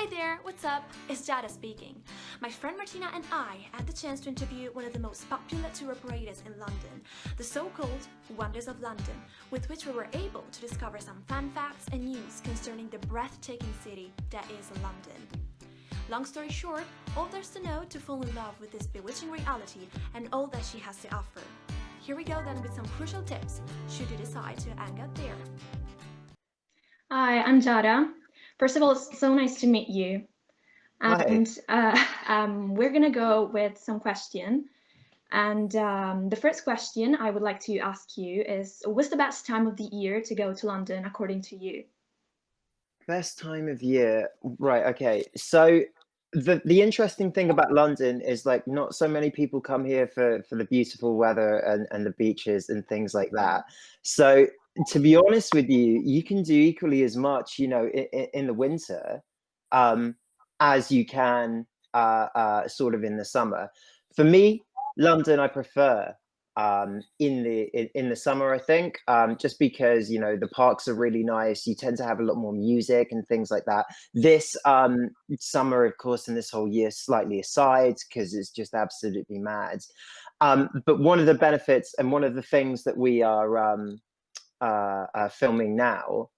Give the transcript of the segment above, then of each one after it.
Hi there, what's up? It's Jada speaking. My friend Martina and I had the chance to interview one of the most popular tour operators in London, the so-called Wonders of London, with which we were able to discover some fun facts and news concerning the breathtaking city that is London. Long story short, all there's to know to fall in love with this bewitching reality and all that she has to offer. Here we go then with some crucial tips should you decide to hang out there. Hi, I'm Jada. First of all, it's so nice to meet you. Hi. And we're gonna go with some question. And the first question I would like to ask you is, what's the best time of the year to go to London according to you? Best time of year. Right, okay. So the interesting thing about London is like not so many people come here for the beautiful weather and the beaches and things like that. So to be honest with you, you can do equally as much, in the winter, um, as you can sort of in the summer. For me, London, I prefer in the summer, I think, just because the parks are really nice. You tend to have a lot more music and things like that. This summer, of course, and this whole year slightly aside because it's just absolutely mad. But one of the benefits and one of the things that we are filming now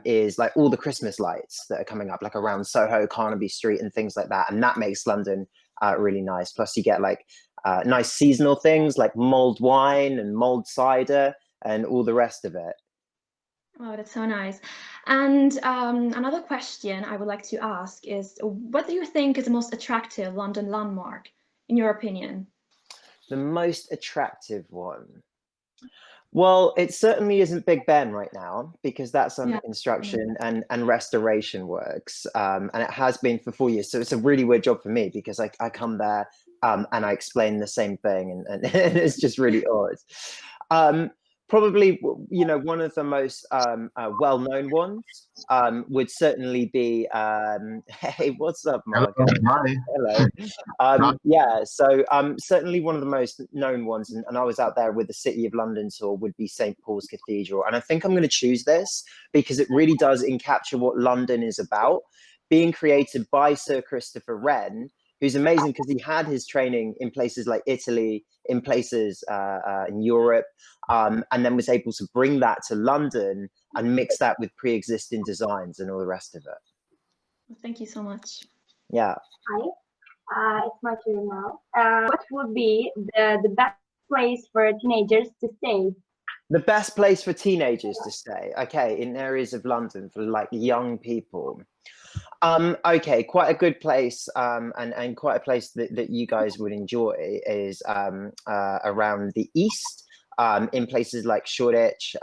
is like all the Christmas lights that are coming up, like around Soho, Carnaby Street, and things like that, and that makes London really nice. Plus, you get like nice seasonal things like mulled wine and mulled cider and all the rest of it. Oh, that's so nice. And another question I would like to ask is, what do you think is the most attractive London landmark, in your opinion? The most attractive one. Well, it certainly isn't Big Ben right now because that's under Yeah. construction and restoration works, and it has been for 4 years. So it's a really weird job for me because I come there and I explain the same thing, and it's just really odd. Um, Probably, one of the most well-known ones would certainly be. Hey, what's up, Hello, Margot? hi. Hello. Hi. Yeah, so certainly one of the most known ones, and I was out there with the City of London tour, would be St. Paul's Cathedral. And I think I'm going to choose this because it really does encapture what London is about, being created by Sir Christopher Wren, who's amazing because he had his training in places like Italy, in places in Europe, and then was able to bring that to London and mix that with pre-existing designs and all the rest of it. Well, thank you so much. Yeah. Hi, it's my turn now. What would be the best place for teenagers to stay? The best place for teenagers to stay, okay, in areas of London for like young people. Okay, quite a good place, and quite a place that you guys would enjoy is around the east, in places like Shoreditch,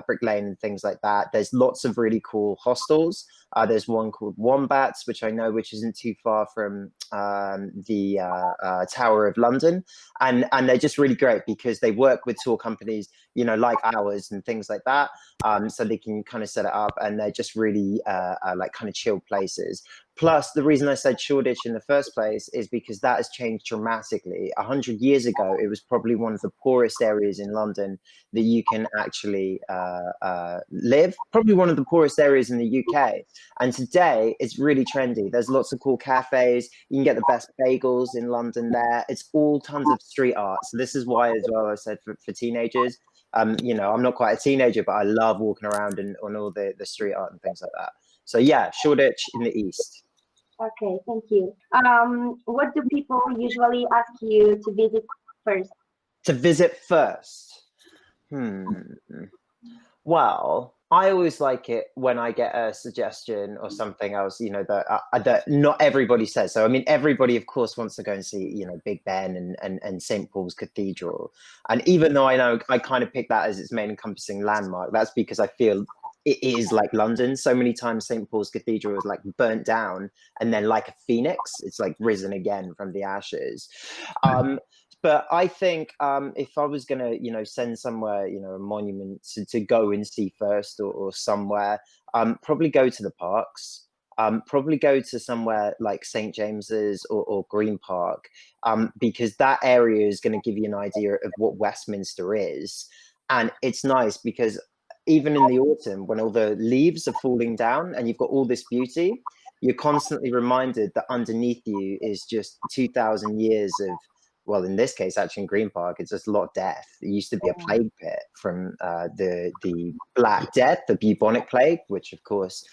Brick Lane, and things like that. There's lots of really cool hostels. There's one called Wombats, which I know, which isn't too far from the Tower of London, and they're just really great because they work with tour companies, like ours and things like that. So they can kind of set it up, and they're just really like kind of chill places. Plus, the reason I said Shoreditch in the first place is because that has changed dramatically. 100 years ago, it was probably one of the poorest areas in London that you can actually live. Probably one of the poorest areas in the UK. And today, it's really trendy. There's lots of cool cafes. You can get the best bagels in London there. It's all tons of street art. So this is why, as well, I said for teenagers. I'm not quite a teenager, but I love walking around and on all the street art and things like that. So yeah, Shoreditch in the east. Okay, thank you. What do people usually ask you to visit first? To visit first. Well, I always like it when I get a suggestion or something else, that not everybody says. So, I mean, everybody, of course, wants to go and see, Big Ben and St. Paul's Cathedral. And even though I know I kind of pick that as its main encompassing landmark, that's because I feel it is like London. So many times St. Paul's Cathedral is like burnt down and then like a phoenix, it's like risen again from the ashes. But I think if I was going to, send somewhere, a monument to go and see first or somewhere, probably go to the parks. Probably go to somewhere like St. James's or Green Park, because that area is going to give you an idea of what Westminster is. And it's nice because even in the autumn, when all the leaves are falling down and you've got all this beauty, you're constantly reminded that underneath you is just 2,000 years of, well, in this case, actually in Green Park, it's just a lot of death. It used to be a plague pit from the Black Death, the bubonic plague, which of course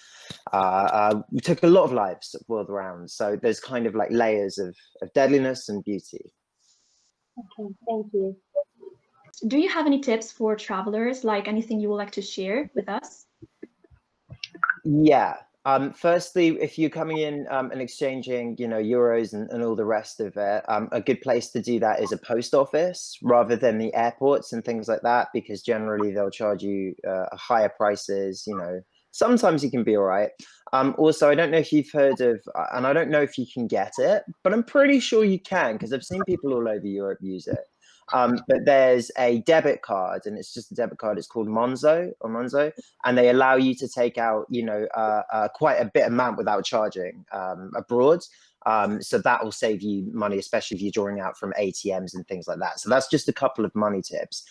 took a lot of lives world around. So there's kind of like layers of deadliness and beauty. Okay, thank you. Do you have any tips for travelers, like anything you would like to share with us? Yeah. Firstly, if you're coming in and exchanging, euros and all the rest of it, a good place to do that is a post office rather than the airports and things like that, because generally they'll charge you higher prices. Sometimes you can be all right. Also, I don't know if you've heard of, and I don't know if you can get it, but I'm pretty sure you can, because I've seen people all over Europe use it. But there's a debit card, and it's just a debit card. It's called Monzo, and they allow you to take out, quite a bit amount without charging abroad. So that will save you money, especially if you're drawing out from ATMs and things like that. So that's just a couple of money tips.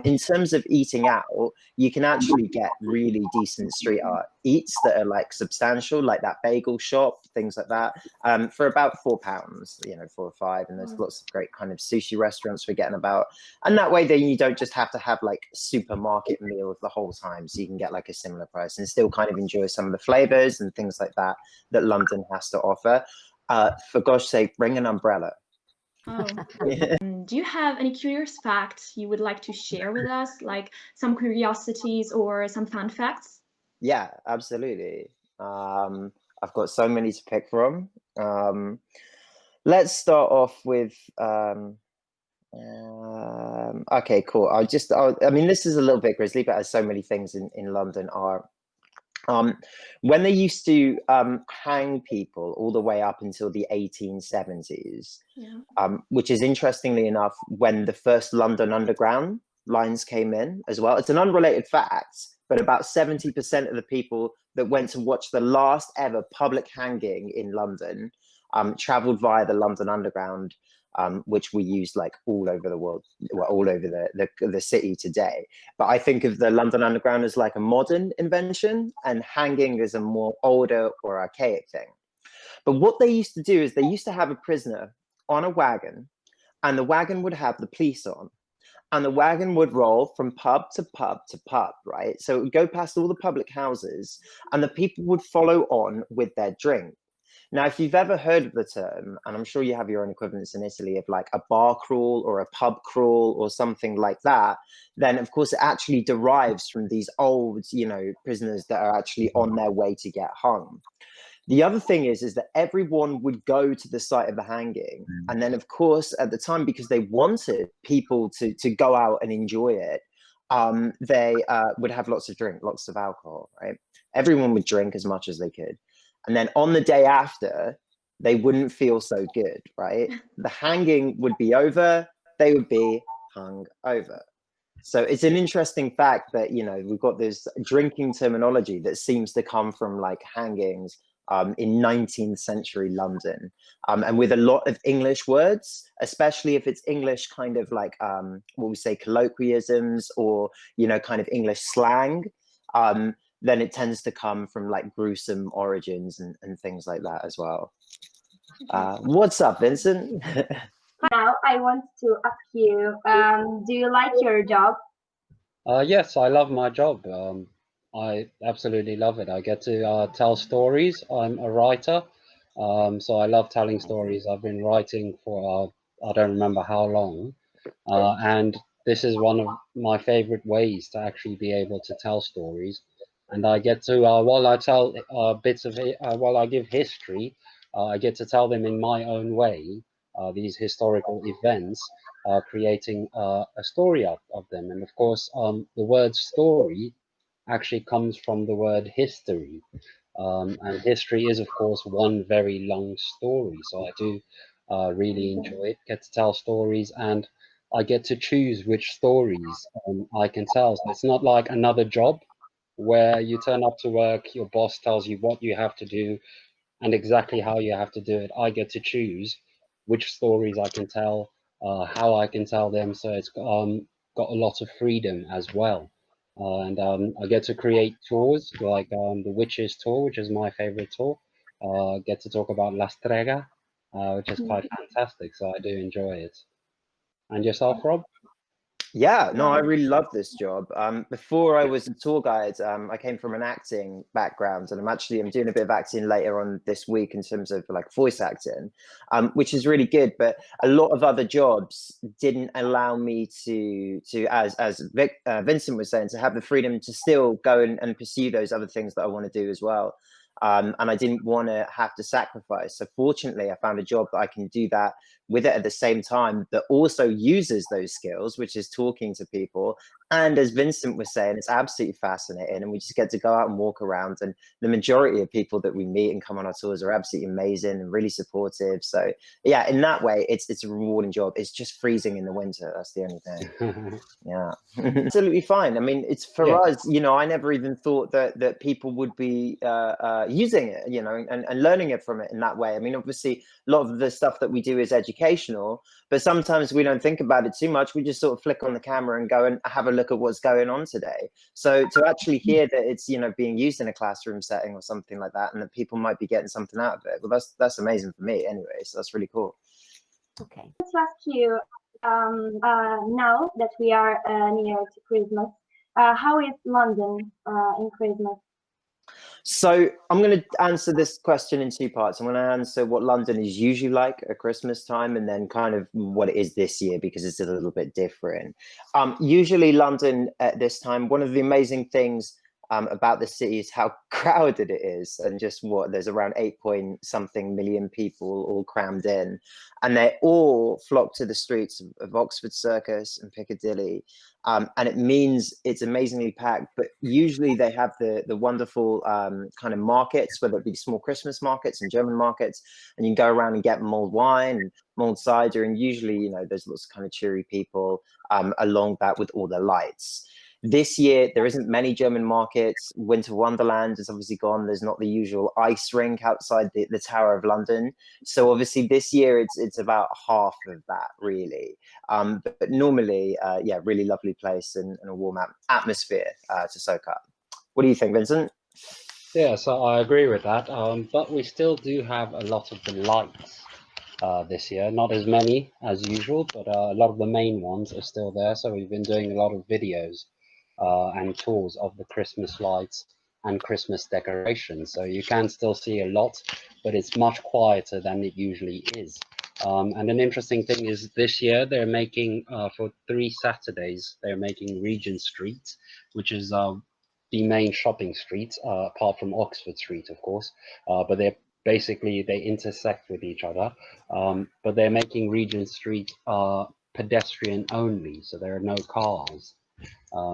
In terms of eating out, you can actually get really decent street art eats that are like substantial, like that bagel shop, things like that, for about £4, 4 or 5. And there's lots of great kind of sushi restaurants we're getting about. And that way then you don't just have to have like supermarket meals the whole time. So you can get like a similar price and still kind of enjoy some of the flavors and things like that London has to offer. For gosh sake, bring an umbrella. Oh. Do you have any curious facts you would like to share with us, like some curiosities or some fun facts? Yeah, absolutely. I've got so many to pick from. Let's start off with okay, cool. I mean, this is a little bit grisly, but as so many things in London are, when they used to hang people all the way up until the 1870s, which is interestingly enough when the first London Underground lines came in as well. It's an unrelated fact, but about 70% of the people that went to watch the last ever public hanging in London traveled via the London Underground, which we use like all over the world, well, all over the city today. But I think of the London Underground as like a modern invention, and hanging is a more older or archaic thing. But what they used to do is they used to have a prisoner on a wagon, and the wagon would have the police on, and the wagon would roll from pub to pub to pub, right? So it would go past all the public houses, and the people would follow on with their drink. Now, if you've ever heard of the term, and I'm sure you have your own equivalents in Italy of like a bar crawl or a pub crawl or something like that, then of course it actually derives from these old, prisoners that are actually on their way to get hung. The other thing is that everyone would go to the site of the hanging. And then, of course, at the time, because they wanted people to go out and enjoy it, they would have lots of drink, lots of alcohol, right? Everyone would drink as much as they could. And then on the day after, they wouldn't feel so good, right? The hanging would be over, they would be hung over. So it's an interesting fact that, we've got this drinking terminology that seems to come from like hangings in 19th century London, and with a lot of English words, especially if it's English kind of like what we say colloquialisms or kind of English slang, then it tends to come from like gruesome origins and things like that as well. What's up, Vincent? Now I want to ask you, do you like your job? Yes, I love my job. I absolutely love it. I get to tell stories. I'm a writer, so I love telling stories. I've been writing for I don't remember how long, and this is one of my favorite ways to actually be able to tell stories. And I get to, while I tell bits of it, while I give history, I get to tell them in my own way, these historical events, creating a story of them. And of course, the word story actually comes from the word history. And history is, of course, one very long story. So I do really enjoy it, get to tell stories, and I get to choose which stories I can tell. So it's not like another job where you turn up to work, your boss tells you what you have to do and exactly how you have to do it. I get to choose which stories I can tell, how I can tell them. So it's got a lot of freedom as well. And I get to create tours like the Witches tour, which is my favorite tour. get to talk about La Strega, which is quite fantastic. So I do enjoy it. And yourself, Rob? Yeah, no, I really love this job. Before I was a tour guide, I came from an acting background, and I'm doing a bit of acting later on this week in terms of like voice acting, which is really good. But a lot of other jobs didn't allow me to as Vincent was saying, to have the freedom to still go and pursue those other things that I want to do as well. And I didn't want to have to sacrifice. So fortunately, I found a job that I can do that with it at the same time, that also uses those skills, which is talking to people. And as Vincent was saying, it's absolutely fascinating. And we just get to go out and walk around. And the majority of people that we meet and come on our tours are absolutely amazing and really supportive. So yeah, in that way, it's a rewarding job. It's just freezing in the winter. That's the only thing. Yeah, absolutely fine. I mean, it's for us, you know, I never even thought that people would be using it, you know, and learning it from it in that way. I mean, obviously, a lot of the stuff that we do is educational, but sometimes we don't think about it too much. We just sort of flick on the camera and go and have a look at what's going on today. So to actually hear that it's, you know, being used in a classroom setting or something like that, and that people might be getting something out of it, well, that's amazing for me anyway. So that's really cool. Okay. Let's ask you, now that we are near to Christmas, how is London in Christmas? So I'm going to answer this question in two parts. I'm going to answer what London is usually like at Christmas time, and then kind of what it is this year, because it's a little bit different. Usually London at this time, one of the amazing things about the city is how crowded it is, and just there's around 8-point-something million people all crammed in, and they all flock to the streets of Oxford Circus and Piccadilly. And it means it's amazingly packed, but usually they have the wonderful kind of markets, whether it be small Christmas markets and German markets, and you can go around and get mulled wine and mulled cider, and usually, you know, there's lots of kind of cheery people along that with all the lights. This year, there isn't many German markets. Winter Wonderland is obviously gone. There's not the usual ice rink outside the Tower of London. So obviously this year, it's about half of that, really. But normally, yeah, really lovely place and a warm atmosphere to soak up. What do you think, Vincent? Yeah, so I agree with that. But we still do have a lot of the lights this year. Not as many as usual, but a lot of the main ones are still there. So we've been doing a lot of videos and tours of the Christmas lights and Christmas decorations. So you can still see a lot, but it's much quieter than it usually is. And an interesting thing is this year they're making, for 3 Saturdays, they're making Regent Street, which is the main shopping street, apart from Oxford Street, of course, but they intersect with each other. But they're making Regent Street pedestrian only, so there are no cars.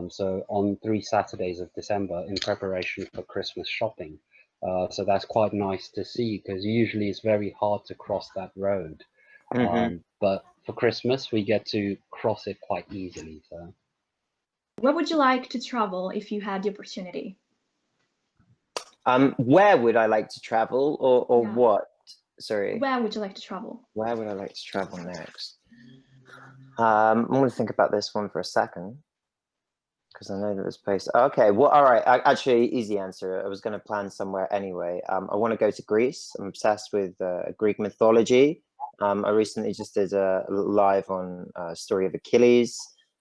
So on 3 Saturdays of December, in preparation for Christmas shopping. So that's quite nice to see, because usually it's very hard to cross that road. But for Christmas, we get to cross it quite easily. So, where would you like to travel if you had the opportunity? Where would I like to travel, or Yeah. what? Sorry. Where would you like to travel? Where would I like to travel next? I'm going to think about this one for a second, because I know that this place. Okay, well, all right. Actually, easy answer. I was going to plan somewhere anyway. I want to go to Greece. I'm obsessed with Greek mythology. I recently just did a live on story of Achilles,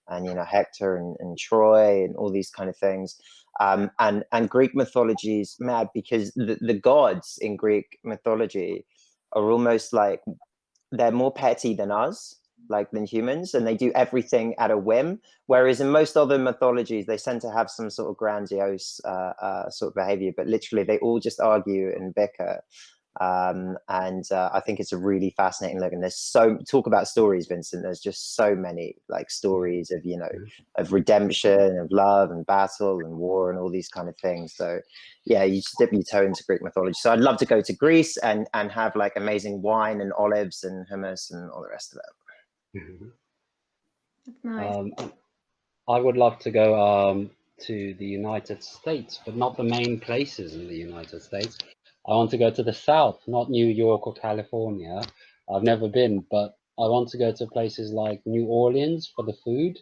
and, you know, Hector and Troy and all these kind of things. And Greek mythology is mad, because the gods in Greek mythology are almost like, they're more petty than us, like than humans, and they do everything at a whim. Whereas in most other mythologies, they tend to have some sort of grandiose sort of behavior, but literally they all just argue and bicker. I think it's a really fascinating look. And there's talk about stories, Vincent. There's just so many like stories of, you know, of redemption, of love and battle and war and all these kind of things. So yeah, you just dip your toe into Greek mythology. So I'd love to go to Greece and have like amazing wine and olives and hummus and all the rest of it. That's nice. I would love to go to the United States, but not the main places in the United States. I want to go to the South, not New York or California. I've never been, but I want to go to places like New Orleans for the food,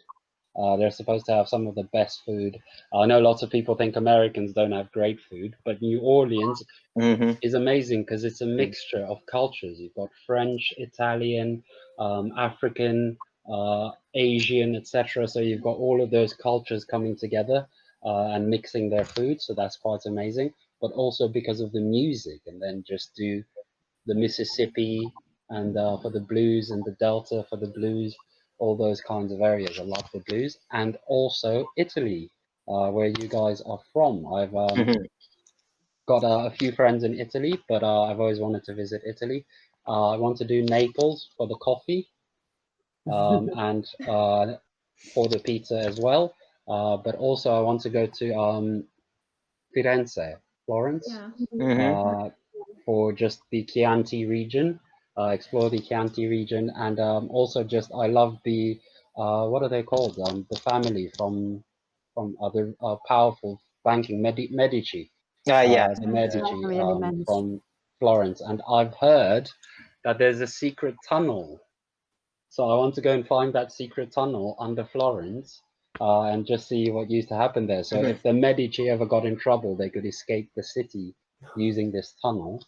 They're supposed to have some of the best food. I know lots of people think Americans don't have great food, but New Orleans is amazing because it's a mixture of cultures. You've got French, Italian, African, Asian, etc. So you've got all of those cultures coming together and mixing their food. So that's quite amazing. But also because of the music, and then just do the Mississippi and for the blues, and the Delta for the blues, all those kinds of areas. I love the blues. And also Italy, where you guys are from. I've got a few friends in Italy, but I've always wanted to visit Italy. I want to do Naples for the coffee, and for the pizza as well. But also I want to go to Firenze, Florence, Yeah. for just the Chianti region, explore the Chianti region, and also just I love the what are they called? The family from other powerful banking Medici, Yeah. the Medici Really managed. from Florence, and I've heard that there's a secret tunnel. So I want to go and find that secret tunnel under Florence, and just see what used to happen there. So if the Medici ever got in trouble, they could escape the city using this tunnel.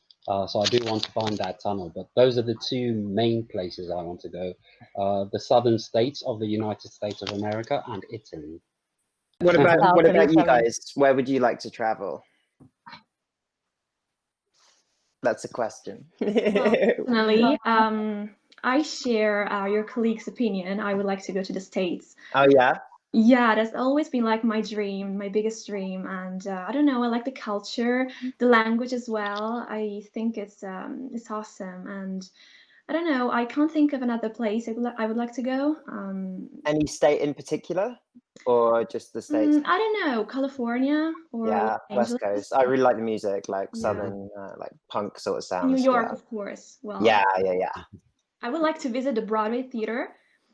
So I do want to find that tunnel. But those are the two main places I want to go: the southern states of the United States of America and Italy. What about South of you Italy. guys? Where would you like to travel? That's a question. Personally, I share your colleague's opinion. I would like to go to the States. Oh yeah. Yeah, that's always been like my dream, my biggest dream. And I don't know, I like the culture, the language as well. I think it's awesome. And I don't know, I can't think of another place I would like to go. Any state in particular, or just the states? I don't know, California or Yeah, Los West Angeles. Coast. I really like the music, like Yeah. southern, like punk sort of sounds. New York, Yeah. of course. Well, Yeah. I would like to visit the Broadway theater.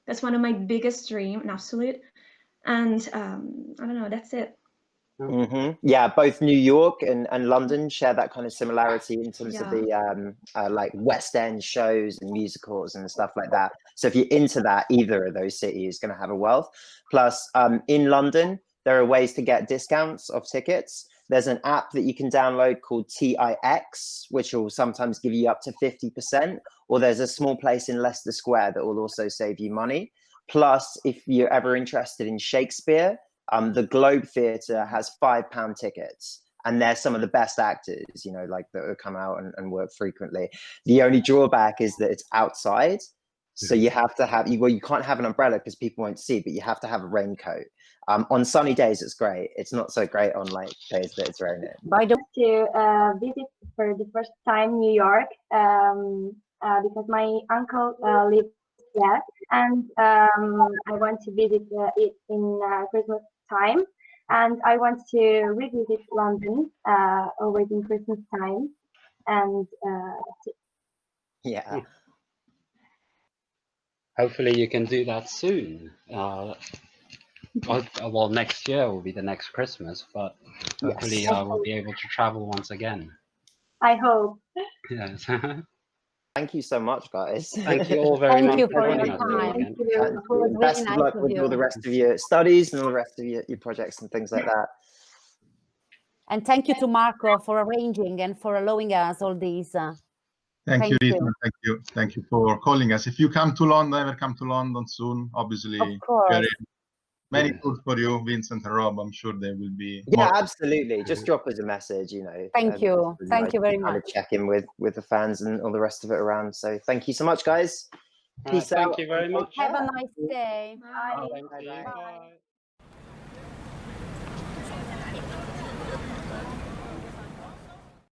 That's one of my biggest dream, an absolute. And I don't know, that's it. Yeah, both New York and London share that kind of similarity in terms of Yeah. the like West End shows and musicals and stuff like that. So if you're into that, either of those cities is going to have a wealth. Plus, in London, there are ways to get discounts of tickets. There's an app that you can download called TIX, which will sometimes give you up to 50%. Or there's a small place in Leicester Square that will also save you money. Plus, if you're ever interested in Shakespeare, the Globe Theatre has £5 tickets, and they're some of the best actors, you know, like that come out and work frequently. The only drawback is that it's outside, so you have to have you can't have an umbrella because people won't see, but you have to have a raincoat. On sunny days, it's great. It's not so great on like days that it's raining. By the To visit for the first time New York, because my uncle lives there, and I want to visit it in Christmas time, and I want to revisit London always in Christmas time, and Yeah. Hopefully you can do that soon. Well, next year will be the next Christmas, but hopefully we'll be able to travel once again. I hope. Yes. Thank you so much, guys. Thank you all very much. Thank you for joining your us once time. again. It was really Best of nice luck of with all the you. rest of your studies and all the rest of your projects and things like that. And thank you to Marco for arranging and for allowing us all these. Thank you, Rita. Thank you for calling us. If you come to London, ever come to London soon, obviously, Of course. many tours for you, Vincent and Rob. I'm sure they will be. Yeah, absolutely. Just drop us a message, you know. Thank you. Really Thank nice you very to kind much. of check in with the fans and all the rest of it around. So thank you so much, guys. Peace out. Thank you very much. Have a nice day. Bye. Thank you. Bye. Bye.